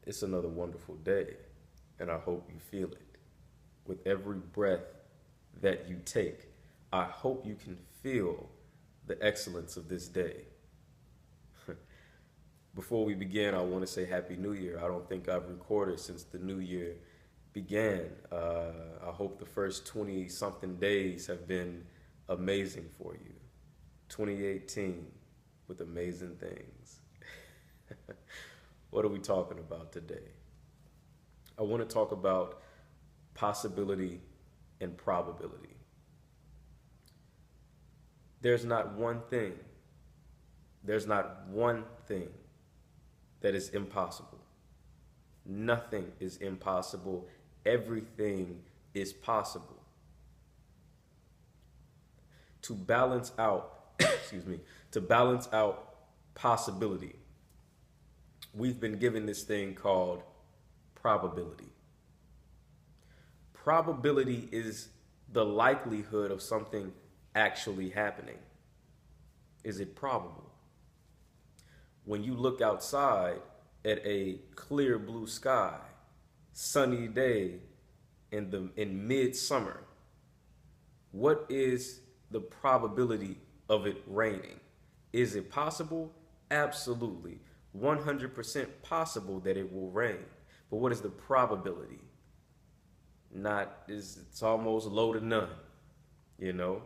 It's another wonderful day, and I hope you feel it. With every breath that you take, I hope you can feel the excellence of this day. Before we begin, I want to say Happy New Year. I don't think I've recorded since the new year began. I hope the first 20 something days have been amazing for you. 2018 with amazing things. What are we talking about today? I want to talk about possibility and probability. There's not one thing, there's not one thing that is impossible. Nothing is impossible. Everything is possible. To balance out, to balance out possibility, we've been given this thing called probability. Probability is the likelihood of something actually happening. Is it probable? When you look outside at a clear blue sky, sunny day in midsummer, what is the probability of it raining? Is it possible? Absolutely. 100% possible that it will rain. But what is the probability? It's almost low to none, you know?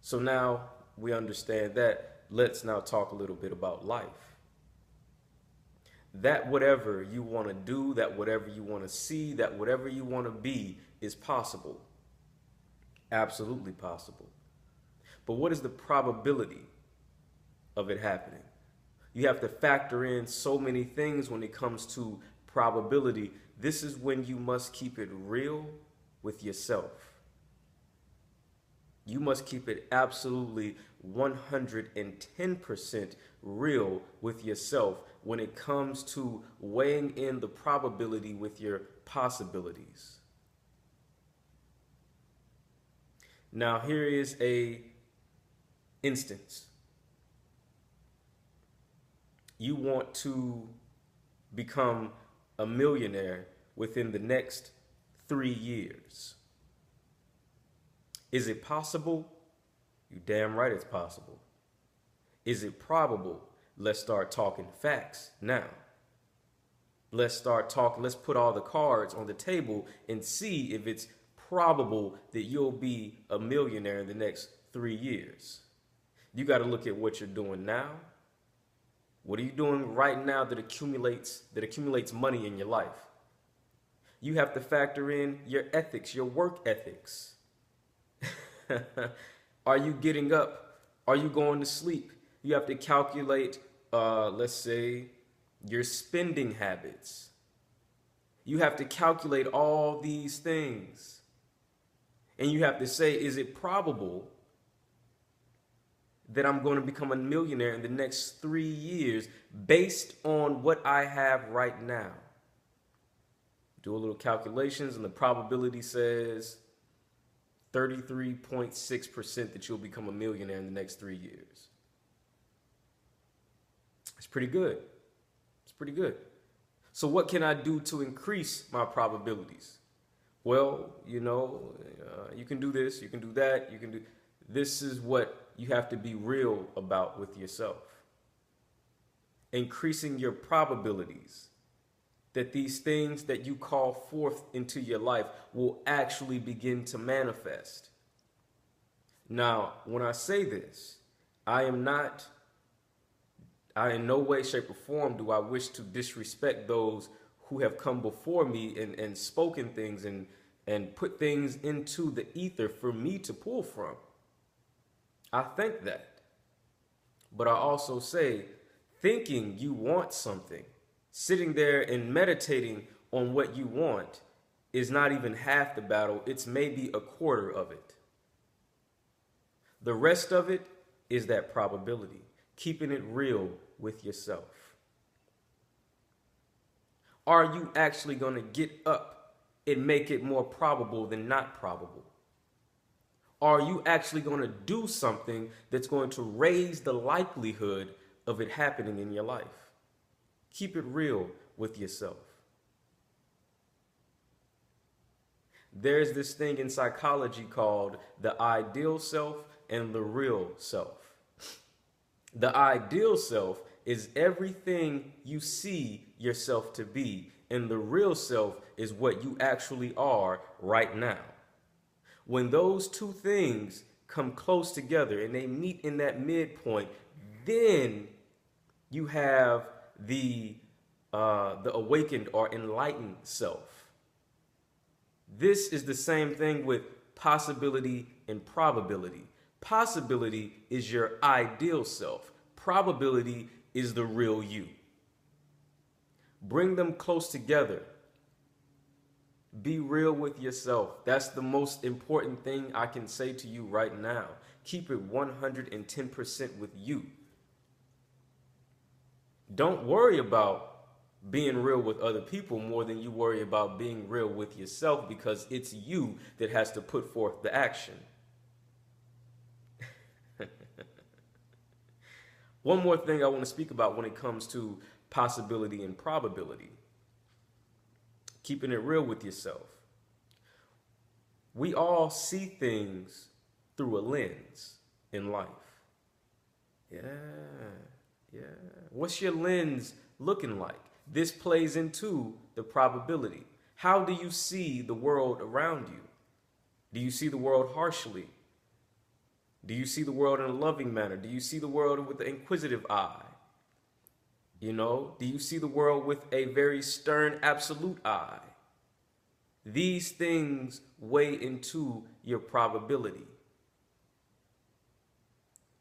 So now we understand that. Let's now talk a little bit about life. That whatever you want to do, that whatever you want to see, that whatever you want to be is possible. Absolutely possible. But what is the probability of it happening? You have to factor in so many things when it comes to probability. This is when you must keep it real with yourself. You must keep it absolutely 110% real with yourself when it comes to weighing in the probability with your possibilities. Now, here is a instance. You want to become a millionaire within the next 3 years. Is it possible? You damn right it's possible. Is it probable? Let's start talking facts now. Let's start talking, let's put all the cards on the table and see if it's probable that you'll be a millionaire in the next 3 years. You got to look at what you're doing now. What are you doing right now that accumulates money in your life? You have to factor in your ethics, your work ethics. Are you getting up? Are you going to sleep? You have to calculate, let's say, your spending habits. You have to calculate all these things. And you have to say, is it probable that I'm going to become a millionaire in the next 3 years based on what I have right now? Do a little calculations and the probability says 33.6% that you'll become a millionaire in the next 3 years. It's pretty good. It's pretty good. So what can I do to increase my probabilities? Well, you can do this, you can do that, this is what you have to be real about with yourself. Increasing your probabilities that these things that you call forth into your life will actually begin to manifest. Now, when I say this, I in no way, shape, or form do I wish to disrespect those who have come before me and spoken things and put things into the ether for me to pull from. I think that. But I also say, thinking you want something, sitting there and meditating on what you want is not even half the battle. It's maybe a quarter of it. The rest of it is that probability, keeping it real with yourself. Are you actually going to get up and make it more probable than not probable? Are you actually going to do something that's going to raise the likelihood of it happening in your life? Keep it real with yourself. There's this thing in psychology called the ideal self and the real self. The ideal self is everything you see yourself to be, and the real self is what you actually are right now. When those two things come close together and they meet in that midpoint, then you have the awakened or enlightened self. This is the same thing with possibility and probability. Possibility is your ideal self. Probability is the real you. Bring them close together. Be real with yourself. That's the most important thing I can say to you right now. Keep it 110% with you. Don't worry about being real with other people more than you worry about being real with yourself, because it's you that has to put forth the action. One more thing I want to speak about when it comes to possibility and probability. Keeping it real with yourself. We all see things through a lens in life. Yeah. What's your lens looking like? This plays into the probability. How do you see the world around you? Do you see the world harshly? Do you see the world in a loving manner? Do you see the world with an inquisitive eye? Do you see the world with a very stern, absolute eye? These things weigh into your probability.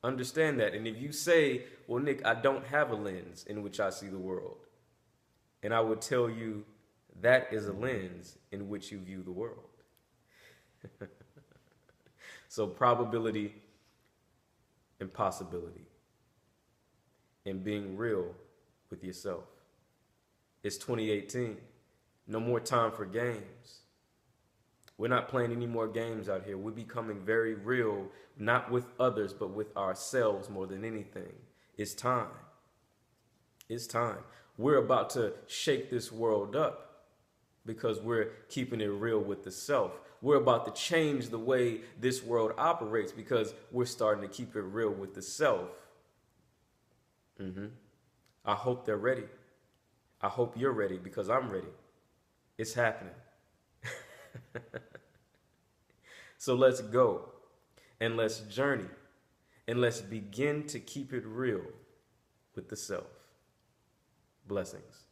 Understand that. And if you say, well, Nick, I don't have a lens in which I see the world, and I would tell you that is a lens in which you view the world. So probability and possibility and being real with yourself. It's 2018. No more time for games. We're not playing any more games out here. We're becoming very real, not with others, but with ourselves more than anything. It's time. It's time. We're about to shake this world up because we're keeping it real with the self. We're about to change the way this world operates because we're starting to keep it real with the self. I hope they're ready. I hope you're ready because I'm ready. It's happening. So let's go and let's journey and let's begin to keep it real with the self. Blessings.